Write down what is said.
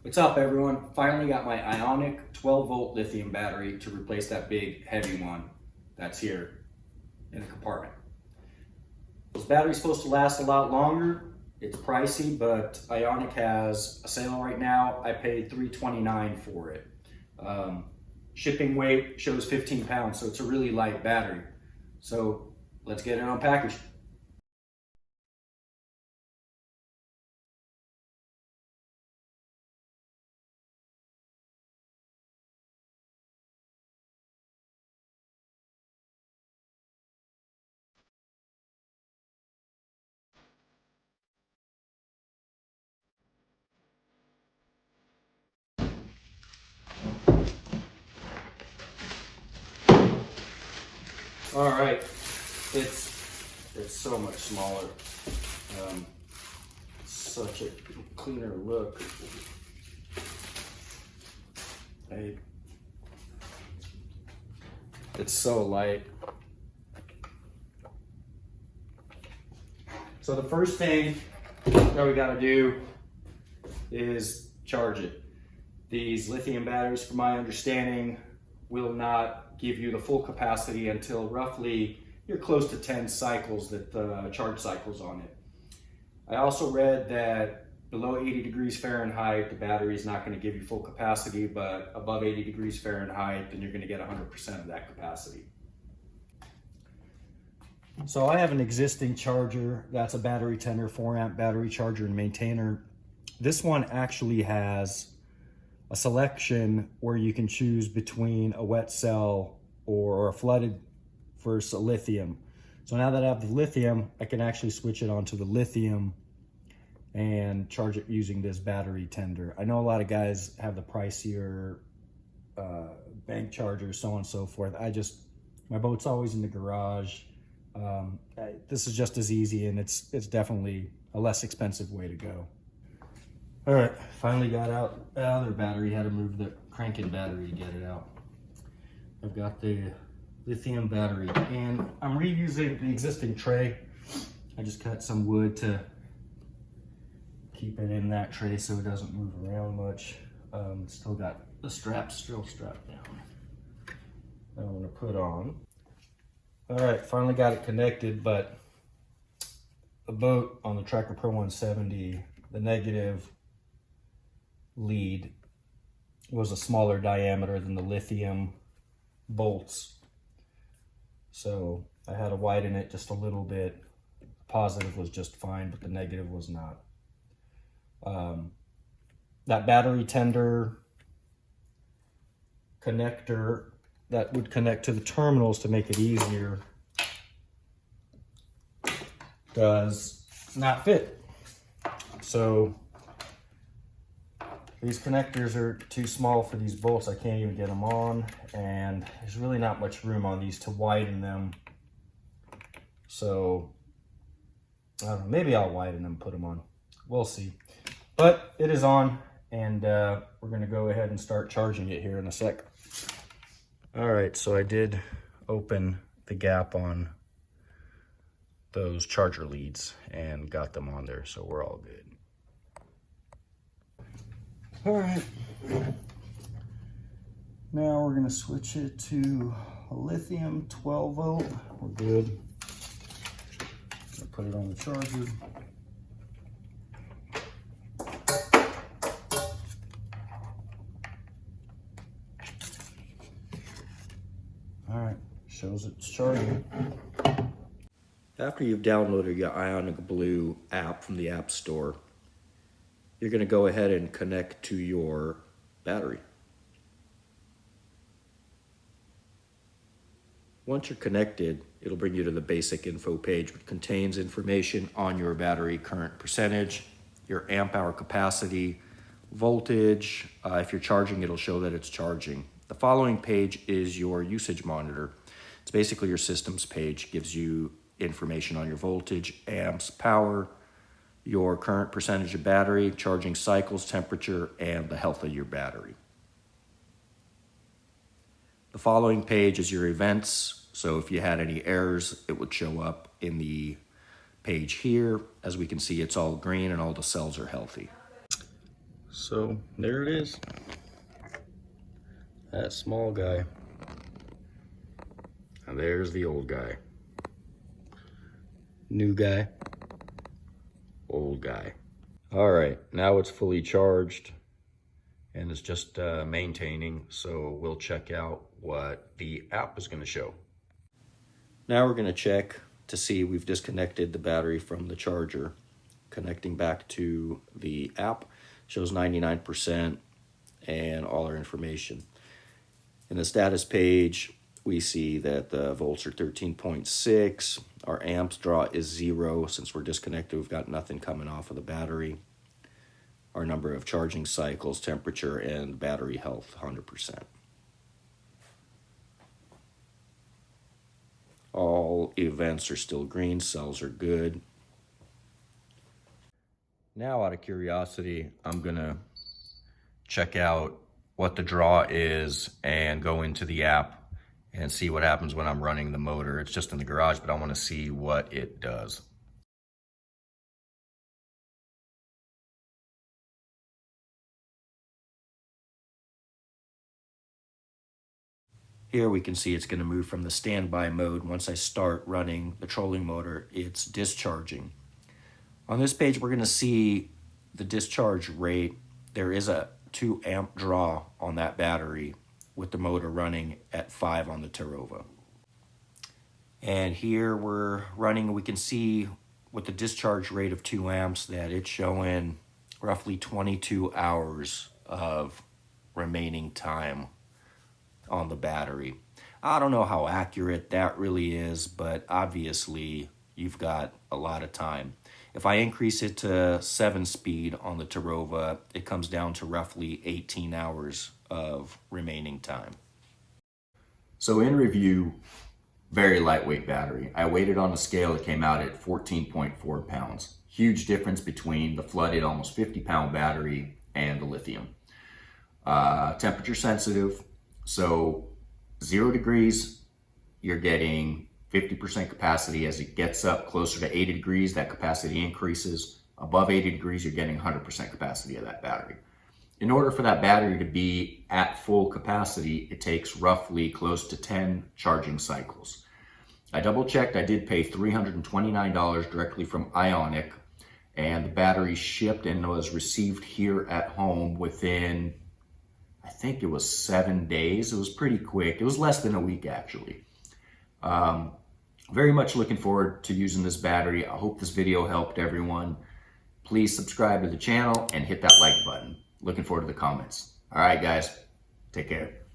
What's up, everyone? Finally got my Ionic 12-volt lithium battery to replace that big heavy one that's here in the compartment. This battery's supposed to last a lot longer. It's pricey, but Ionic has a sale right now. I paid $329 for it. Shipping weight shows 15 pounds, so it's a really light battery. So let's get it unpackaged. All right, it's so much smaller. Such a cleaner look. It's so light. So the first thing that we got to do is charge it. These lithium batteries, from my understanding, will not give you the full capacity until roughly you're close to 10 cycles, that charge cycles on it. I also read that below 80 degrees Fahrenheit, the battery is not going to give you full capacity, but above 80 degrees Fahrenheit, then you're going to get 100% of that capacity. So I have an existing charger. That's a battery tender, 4-amp battery charger and maintainer. This one actually has a selection where you can choose between a wet cell or a flooded versus a lithium. So now that I have the lithium, I can actually switch it onto the lithium and charge it using this battery tender. I know a lot of guys have the pricier bank chargers, so on and so forth. My boat's always in the garage. This is just as easy, and it's definitely a less expensive way to go. All right, finally got out the other battery. Had to move the cranking battery to get it out. I've got the lithium battery, and I'm reusing the existing tray. I just cut some wood to keep it in that tray so it doesn't move around much. Still got the straps still strapped down. That I'm gonna put on. All right, finally got it connected, but the boat on the Tracker Pro 170, the negative lead was a smaller diameter than the lithium bolts. So I had to widen it just a little bit. The positive was just fine, but the negative was not. That battery tender connector that would connect to the terminals to make it easier does not fit. So these connectors are too small for these bolts. I can't even get them on, and there's really not much room on these to widen them. So I don't know, maybe I'll widen them, put them on. We'll see. But it is on, and we're gonna go ahead and start charging it here in a sec. All right, so I did open the gap on those charger leads and got them on there, so we're all good. All right, now we're gonna switch it to a lithium 12-volt. We're good. Gonna put it on the charger. All right, shows it's charging. After you've downloaded your Ionic Blue app from the App Store, you're going to go ahead and connect to your battery. Once you're connected, it'll bring you to the basic info page, which contains information on your battery current percentage, your amp hour capacity, voltage. If you're charging, it'll show that it's charging. The following page is your usage monitor. It's basically your systems page. Gives you information on your voltage, amps, power, your current percentage of battery, charging cycles, temperature, and the health of your battery. The following page is your events. So if you had any errors, it would show up in the page here. As we can see, it's all green and all the cells are healthy. So there it is. That small guy. And there's the old guy. New guy. Old guy. All right, now it's fully charged and it's just maintaining. So we'll check out what the app is going to show. Now we're going to check to see we've disconnected the battery from the charger. Connecting back to the app shows 99% and all our information. In the status page, we see that the volts are 13.6. Our amps draw is 0. Since we're disconnected, we've got nothing coming off of the battery. Our number of charging cycles, temperature, and battery health, 100%. All events are still green, cells are good. Now, out of curiosity, I'm gonna check out what the draw is and go into the app and see what happens when I'm running the motor. It's just in the garage, but I wanna see what it does. Here we can see it's gonna move from the standby mode. Once I start running the trolling motor, it's discharging. On this page, we're gonna see the discharge rate. There is a 2 amp draw on that battery with the motor running at 5 on the Terova. And here we're running, we can see with the discharge rate of 2 amps that it's showing roughly 22 hours of remaining time on the battery. I don't know how accurate that really is, but obviously you've got a lot of time. If I increase it to 7 speed on the Terova, it comes down to roughly 18 hours of remaining time. So in review, very lightweight battery. I weighed it on a scale, it came out at 14.4 pounds. Huge difference between the flooded almost 50-pound battery and the lithium. Temperature sensitive, so 0 degrees, you're getting 50% capacity. As it gets up closer to 80 degrees, that capacity increases. Above 80 degrees, you're getting 100% capacity of that battery. In order for that battery to be at full capacity, it takes roughly close to 10 charging cycles. I double checked, I did pay $329 directly from Ionic, and the battery shipped and was received here at home within, I think it was 7 days. It was pretty quick. It was less than a week actually. Very much looking forward to using this battery. I hope this video helped everyone. Please subscribe to the channel and hit that like button. Looking forward to the comments. All right, guys, take care.